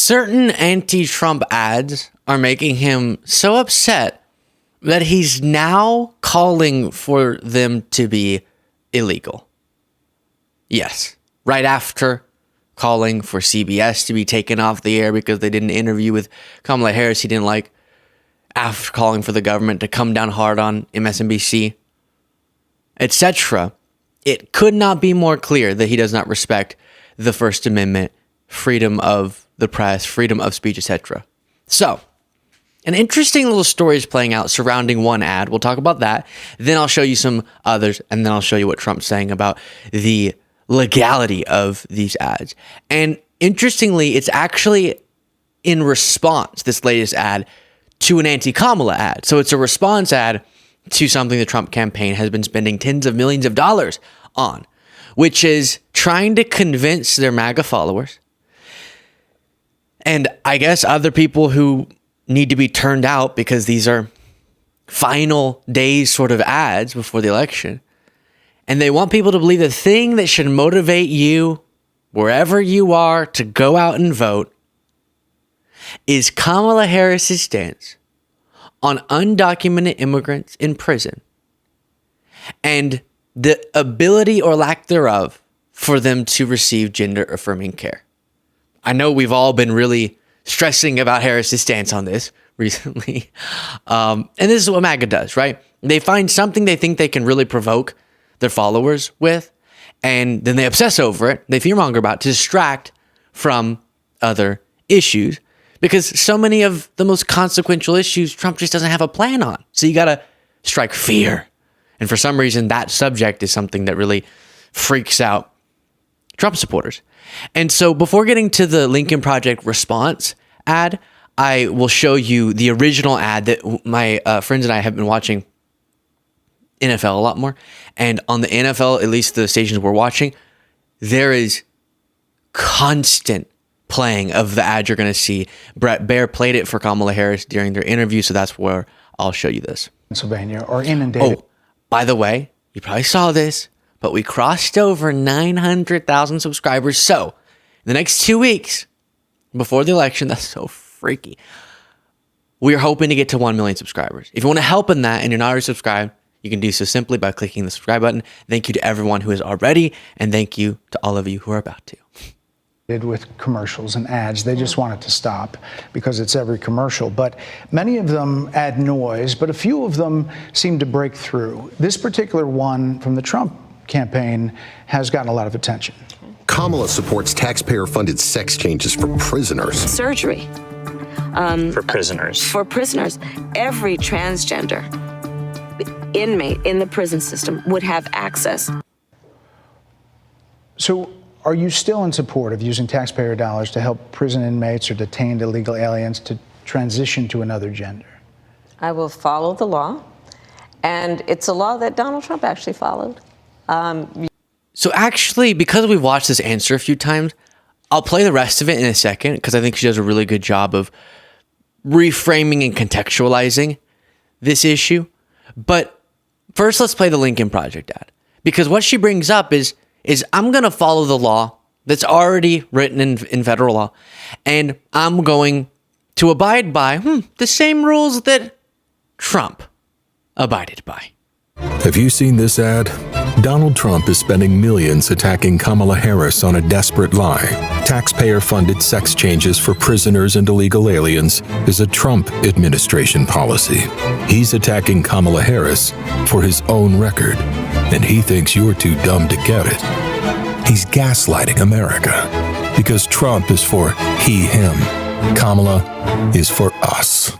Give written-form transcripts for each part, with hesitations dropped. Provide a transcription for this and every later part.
certain anti-Trump ads are making him so upset that he's now calling for them to be illegal. Yes, right after calling for CBS to be taken off the air because they did an interview with Kamala Harris he didn't like, after calling for the government to come down hard on MSNBC, etc. It could not be more clear that he does not respect the First Amendment, freedom of the press, freedom of speech, etc. So, an interesting little story is playing out surrounding one ad. We'll talk about that. Then I'll show you some others, and then I'll show you what Trump's saying about the legality of these ads. And interestingly, it's actually in response, this latest ad, to an anti-Kamala ad. So it's a response ad to something the Trump campaign has been spending tens of millions of dollars on, which is trying to convince their MAGA followers, and I guess other people who need to be turned out because these are final days sort of ads before the election. And they want people to believe the thing that should motivate you, wherever you are, to go out and vote is Kamala Harris's stance on undocumented immigrants in prison and the ability or lack thereof for them to receive gender-affirming care. I know we've all been really stressing about Harris's stance on this recently. And this is what MAGA does, right? They find something they think they can really provoke their followers with, and then they obsess over it. They fearmonger about it to distract from other issues, because so many of the most consequential issues Trump just doesn't have a plan on. So you got to strike fear. And for some reason, that subject is something that really freaks out Trump supporters. And so before getting to the Lincoln Project response ad, I will show you the original ad that my friends and I have been watching NFL a lot more. And on the NFL, at least the stations we're watching, there is constant playing of the ad you're going to see. Brett Baer played it for Kamala Harris during their interview, so that's where I'll show you this. Pennsylvania or inundated. Oh, by the way, you probably saw this, but we crossed over 900,000 subscribers. So in the next 2 weeks before the election, that's so freaky, we are hoping to get to 1 million subscribers. If you want to help in that and you're not already subscribed, you can do so simply by clicking the subscribe button. Thank you to everyone who is already, and thank you to all of you who are about to. With commercials and ads. They just want it to stop because it's every commercial. But many of them add noise, but a few of them seem to break through. This particular one from the Trump campaign has gotten a lot of attention. Kamala supports taxpayer-funded sex changes for prisoners. Surgery. For prisoners. For prisoners. Every transgender inmate in the prison system would have access. So are you still in support of using taxpayer dollars to help prison inmates or detained illegal aliens to transition to another gender? I will follow the law, and it's a law that Donald Trump actually followed. So actually, because we've watched this answer a few times, I'll play the rest of it in a second because I think she does a really good job of reframing and contextualizing this issue. But first, let's play the Lincoln Project ad, because what she brings up is I'm going to follow the law that's already written in federal law, and I'm going to abide by the same rules that Trump abided by. Have you seen this ad? Donald Trump is spending millions attacking Kamala Harris on a desperate lie. Taxpayer-funded sex changes for prisoners and illegal aliens is a Trump administration policy. He's attacking Kamala Harris for his own record, and he thinks you're too dumb to get it. He's gaslighting America because Trump is for he, him. Kamala is for us.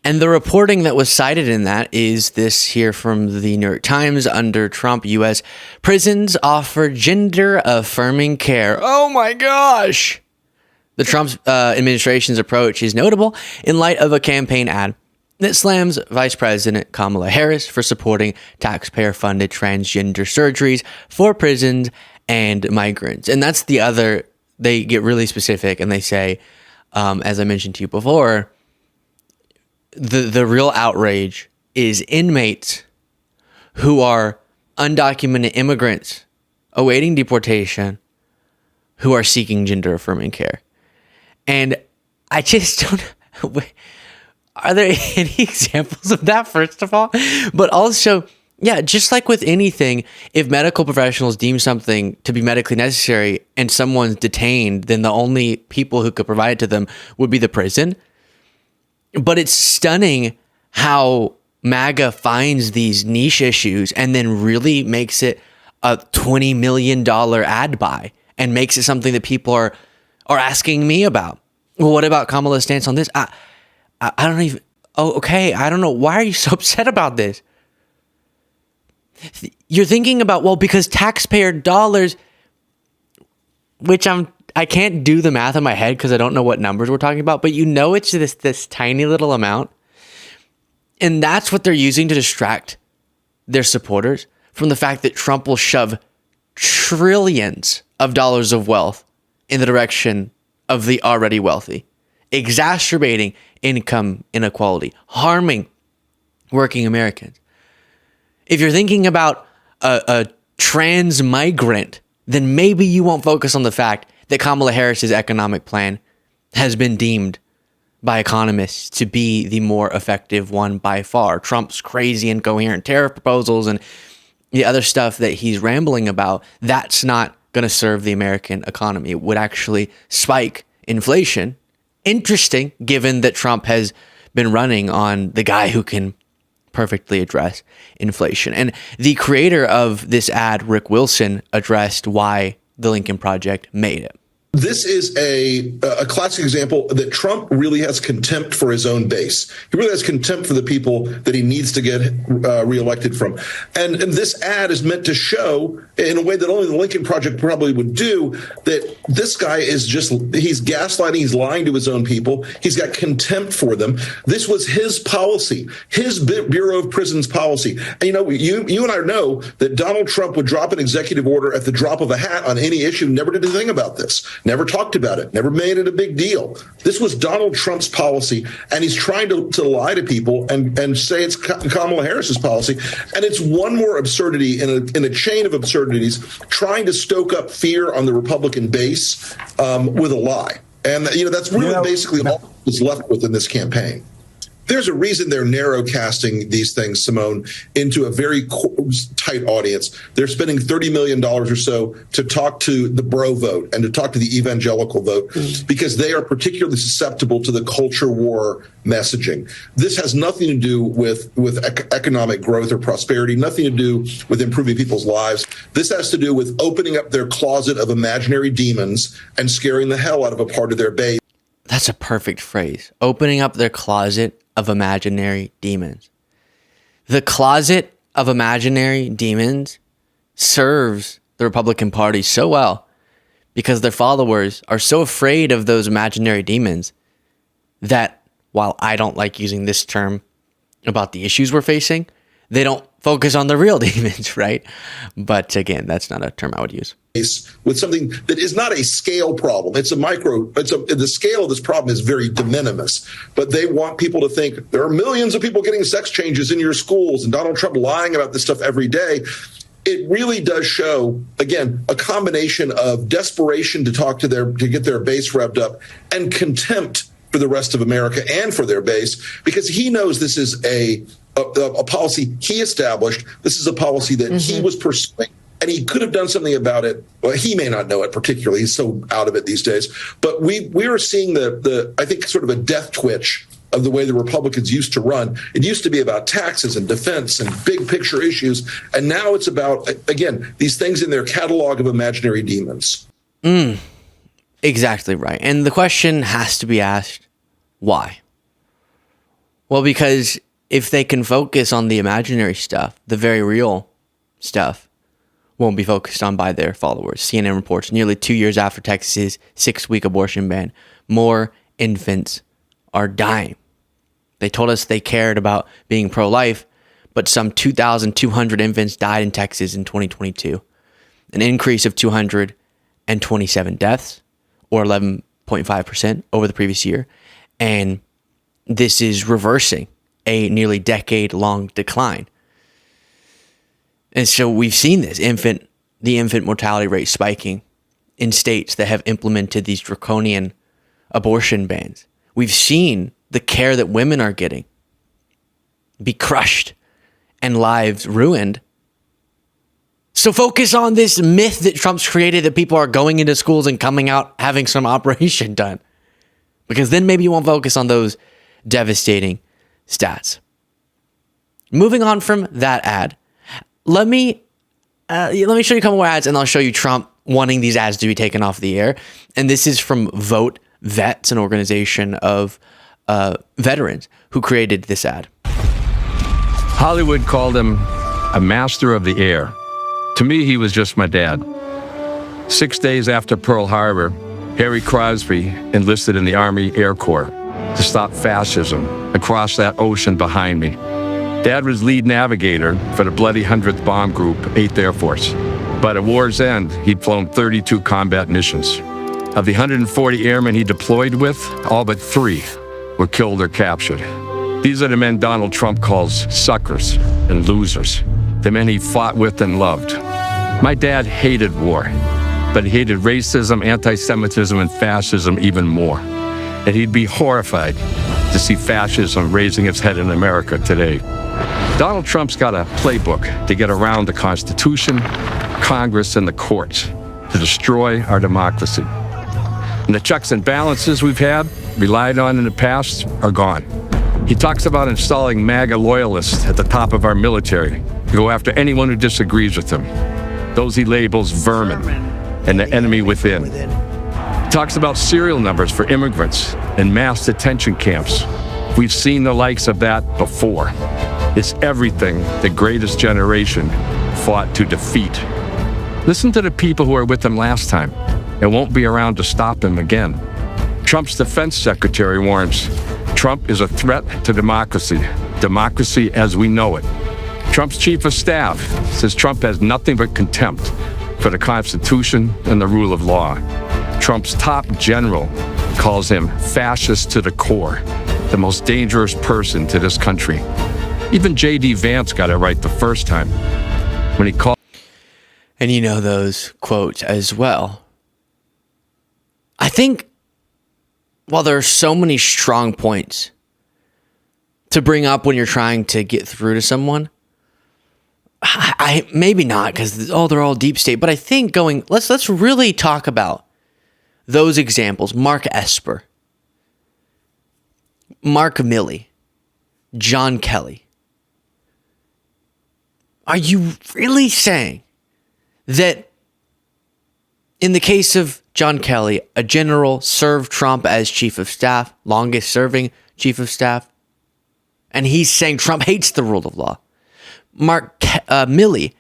And the reporting that was cited in that is this here from the New York Times. Under Trump, U.S. prisons offer gender-affirming care. Oh my gosh! The Trump administration's approach is notable in light of a campaign ad that slams Vice President Kamala Harris for supporting taxpayer-funded transgender surgeries for prisons and migrants. And that's the other, they get really specific and they say, as I mentioned to you before, the real outrage is inmates who are undocumented immigrants awaiting deportation, who are seeking gender affirming care. And I just don't. Are there any examples of that, first of all? But also, yeah, just like with anything, if medical professionals deem something to be medically necessary and someone's detained, then the only people who could provide it to them would be the prison. But it's stunning how MAGA finds these niche issues and then really makes it a $20 million ad buy and makes it something that people are asking me about. Well, what about Kamala's stance on this? I don't even. Oh, okay. I don't know. Why are you so upset about this? You're thinking about, well, because taxpayer dollars, which I can't do the math in my head because I don't know what numbers we're talking about, but it's this tiny little amount. And that's what they're using to distract their supporters from the fact that Trump will shove trillions of dollars of wealth in the direction of the already wealthy, exacerbating income inequality, harming working Americans. If you're thinking about a trans migrant, then maybe you won't focus on the fact that Kamala Harris's economic plan has been deemed by economists to be the more effective one by far. Trump's crazy incoherent tariff proposals and the other stuff that he's rambling about, that's not going to serve the American economy. It would actually spike inflation. Interesting, given that Trump has been running on the guy who can perfectly address inflation. And the creator of this ad, Rick Wilson, addressed why the Lincoln Project made it. This is a classic example that Trump really has contempt for his own base. He really has contempt for the people that he needs to get reelected from. And this ad is meant to show, in a way that only the Lincoln Project probably would do, that this guy is he's gaslighting, he's lying to his own people. He's got contempt for them. This was his policy, his Bureau of Prisons policy. And you and I know that Donald Trump would drop an executive order at the drop of a hat on any issue, never did a thing about this. Never talked about it, never made it a big deal. This was Donald Trump's policy, and he's trying to lie to people and say it's Kamala Harris's policy. And it's one more absurdity in a chain of absurdities, trying to stoke up fear on the Republican base with a lie. And, that's really basically all that's left with in this campaign. There's a reason they're narrowcasting these things, Simone, into a very tight audience. They're spending $30 million or so to talk to the bro vote and to talk to the evangelical vote because they are particularly susceptible to the culture war messaging. This has nothing to do with economic growth or prosperity, nothing to do with improving people's lives. This has to do with opening up their closet of imaginary demons and scaring the hell out of a part of their base. That's a perfect phrase. Opening up their closet of imaginary demons. The closet of imaginary demons serves the Republican Party so well because their followers are so afraid of those imaginary demons that, while I don't like using this term about the issues we're facing, they don't focus on the real demons, right? But again, that's not a term I would use. With something that is not a scale problem. The scale of this problem is very de minimis, but they want people to think there are millions of people getting sex changes in your schools and Donald Trump lying about this stuff every day. It really does show, again, a combination of desperation to get their base revved up and contempt for the rest of America and for their base, because he knows this is a policy he established. This is a policy that he was pursuing. And he could have done something about it. Well, he may not know it particularly. He's so out of it these days. But we are seeing I think, sort of a death twitch of the way the Republicans used to run. It used to be about taxes and defense and big picture issues. And now it's about, again, these things in their catalog of imaginary demons. Exactly right. And the question has to be asked, why? Well, because if they can focus on the imaginary stuff, the very real stuff won't be focused on by their followers. CNN reports nearly 2 years after Texas's 6-week abortion ban, more infants are dying. They told us they cared about being pro-life, but some 2,200 infants died in Texas in 2022, an increase of 227 deaths, or 11.5% over the previous year. And this is reversing a nearly decade-long decline. And so we've seen this the infant mortality rate spiking in states that have implemented these draconian abortion bans. We've seen the care that women are getting be crushed and lives ruined. So focus on this myth that Trump's created that people are going into schools and coming out having some operation done. Because then maybe you won't focus on those devastating stats. Moving on from that ad, let me show you a couple more ads, and I'll show you Trump wanting these ads to be taken off the air. And this is from Vote Vets, an organization of veterans who created this ad. Hollywood called him a master of the air. To me, he was just my dad. 6 days after Pearl Harbor, Harry Crosby enlisted in the Army Air Corps to stop fascism across that ocean behind me. Dad was lead navigator for the bloody 100th Bomb Group, 8th Air Force. But at war's end, he'd flown 32 combat missions. Of the 140 airmen he deployed with, all but 3 were killed or captured. These are the men Donald Trump calls suckers and losers, the men he fought with and loved. My dad hated war, but he hated racism, anti-Semitism, and fascism even more. And he'd be horrified to see fascism raising its head in America today. Donald Trump's got a playbook to get around the Constitution, Congress, and the courts to destroy our democracy. And the checks and balances we've had, relied on in the past, are gone. He talks about installing MAGA loyalists at the top of our military to go after anyone who disagrees with him. Those he labels vermin and the enemy within. He talks about serial numbers for immigrants and mass detention camps. We've seen the likes of that before. It's everything the greatest generation fought to defeat. Listen to the people who were with him last time and won't be around to stop him again. Trump's defense secretary warns, Trump is a threat to democracy as we know it. Trump's chief of staff says Trump has nothing but contempt for the Constitution and the rule of law. Trump's top general calls him fascist to the core, the most dangerous person to this country. Even J.D. Vance got it right the first time when he called. And you know those quotes as well. I think while there are so many strong points to bring up when you're trying to get through to someone, I maybe not because they're all deep state. But I think let's really talk about those examples. Mark Esper, Mark Milley, John Kelly. Are you really saying that in the case of John Kelly, a general served Trump as chief of staff, longest serving chief of staff, and he's saying Trump hates the rule of law? Mark Milley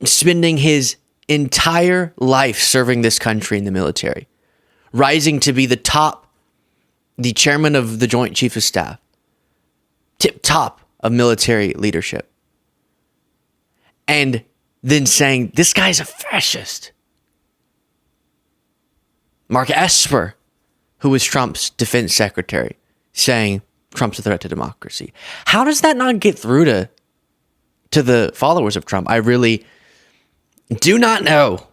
spending his entire life serving this country in the military, rising to be the chairman of the Joint Chief of Staff, tip top of military leadership, and then saying this guy's a fascist. Mark Esper, who was Trump's defense secretary, saying Trump's a threat to democracy. How does that not get through to the followers of Trump? I really do not know.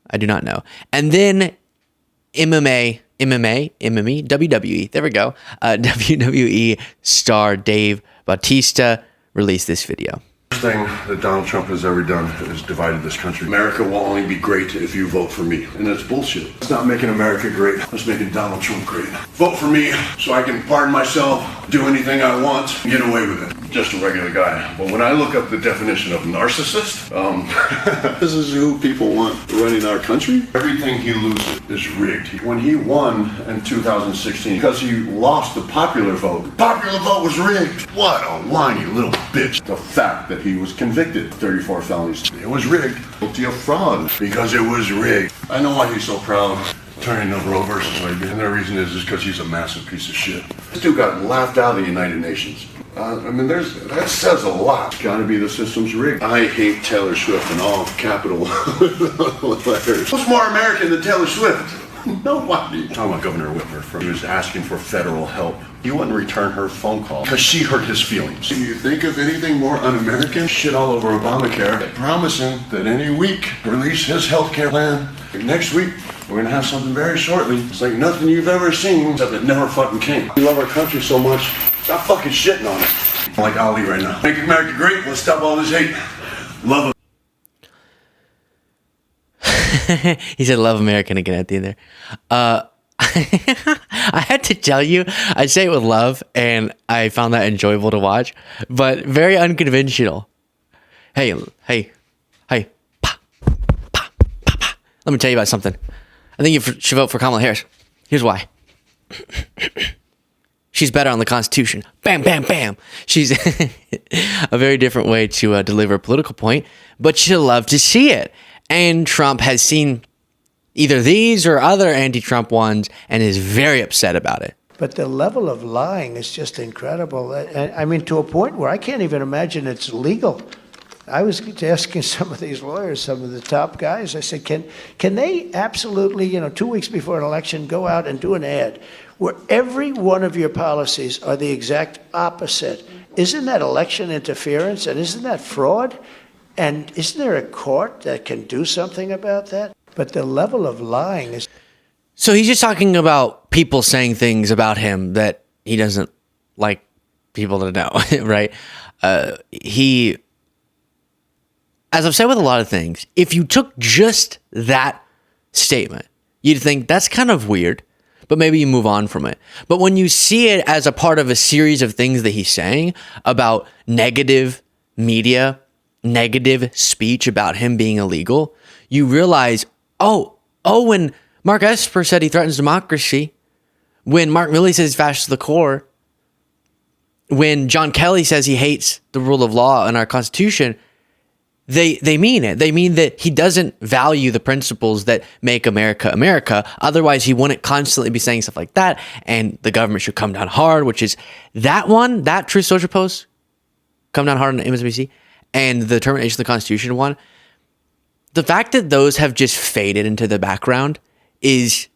I do not know. And then WWE, there we go. WWE star Dave Bautista released this video. The worst thing that Donald Trump has ever done is divided this country. America will only be great if you vote for me. And that's bullshit. It's not making America great. It's making Donald Trump great. Vote for me so I can pardon myself, do anything I want, get away with it. Just a regular guy. But when I look up the definition of narcissist, this is who people want running our country. Everything he loses is rigged. When he won in 2016, because he lost the popular vote was rigged. What a whiny little bitch. The fact that he was convicted, 34 felonies, it was rigged. Guilty of fraud, because it was rigged. I know why he's so proud. Turning over Roe versus Wade, and the reason is because he's a massive piece of shit. This dude got laughed out of the United Nations. That says a lot. It's gotta be the system's rigged. I hate Taylor Swift in all capital letters. What's more American than Taylor Swift? Nobody. Talking about Governor Whitmer, he was asking for federal help. He wouldn't return her phone call because she hurt his feelings. Can you think of anything more un-American? Shit all over Obamacare, promising that any week release his health care plan. Next week, we're gonna have something very shortly. It's like nothing you've ever seen, except it never fucking came. We love our country so much, stop fucking shitting on it. I'm like Ali right now. Make America great, let's stop all this hate. Love it. He said love American again at the end there. I had to tell you, I say it with love, and I found that enjoyable to watch, but very unconventional. Hey, pa, pa, pa, pa. Let me tell you about something. I think you should vote for Kamala Harris. Here's why. She's better on the Constitution. Bam, bam, bam. She's a very different way to deliver a political point, but you'll love to see it. And Trump has seen either these or other anti-Trump ones and is very upset about it. But the level of lying is just incredible. I mean, to a point where I can't even imagine it's legal. I was asking some of these lawyers, some of the top guys, I said, can they absolutely, 2 weeks before an election, go out and do an ad where every one of your policies are the exact opposite? Isn't that election interference, and isn't that fraud? And isn't there a court that can do something about that? But the level of lying is... So he's just talking about people saying things about him that he doesn't like people to know, right? He, as I've said with a lot of things, if you took just that statement, you'd think that's kind of weird, but maybe you move on from it. But when you see it as a part of a series of things that he's saying about negative media, negative speech about him being illegal, you realize, when Mark Esper said he threatens democracy, when Mark Milley says he's fascist to the core, when John Kelly says he hates the rule of law in our Constitution, they mean it. They mean that he doesn't value the principles that make America America. Otherwise, he wouldn't constantly be saying stuff like that, and the government should come down hard, which is that Truth Social post, come down hard on MSNBC, and the termination of the Constitution one. The fact that those have just faded into the background is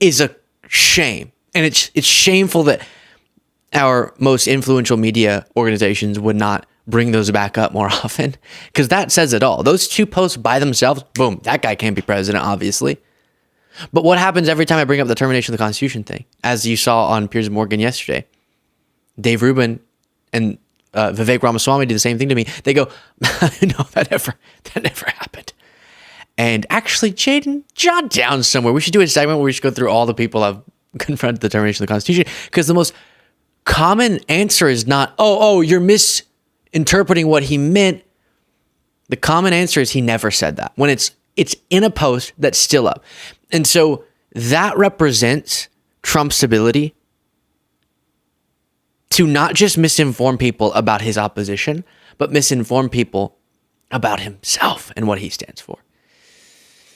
a shame. And it's shameful that our most influential media organizations would not bring those back up more often, because that says it all. Those two posts by themselves, boom, that guy can't be president, obviously. But what happens every time I bring up the termination of the Constitution thing? As you saw on Piers Morgan yesterday, Dave Rubin and Vivek Ramaswamy did the same thing to me. They go, no, that never happened. And actually, Jaden, jot down somewhere. We should do a segment where we should go through all the people I've confronted the termination of the Constitution, because the most common answer is not, you're misinterpreting what he meant. The common answer is he never said that, when it's in a post that's still up. And so that represents Trump's ability to not just misinform people about his opposition, but misinform people about himself and what he stands for.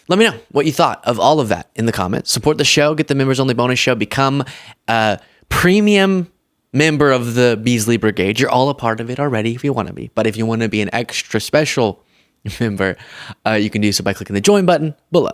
Let me know what you thought of all of that in the comments. Support the show, get the members-only bonus show, become a premium member of the Beasley Brigade. You're all a part of it already if you want to be. But if you want to be an extra special member, you can do so by clicking the join button below.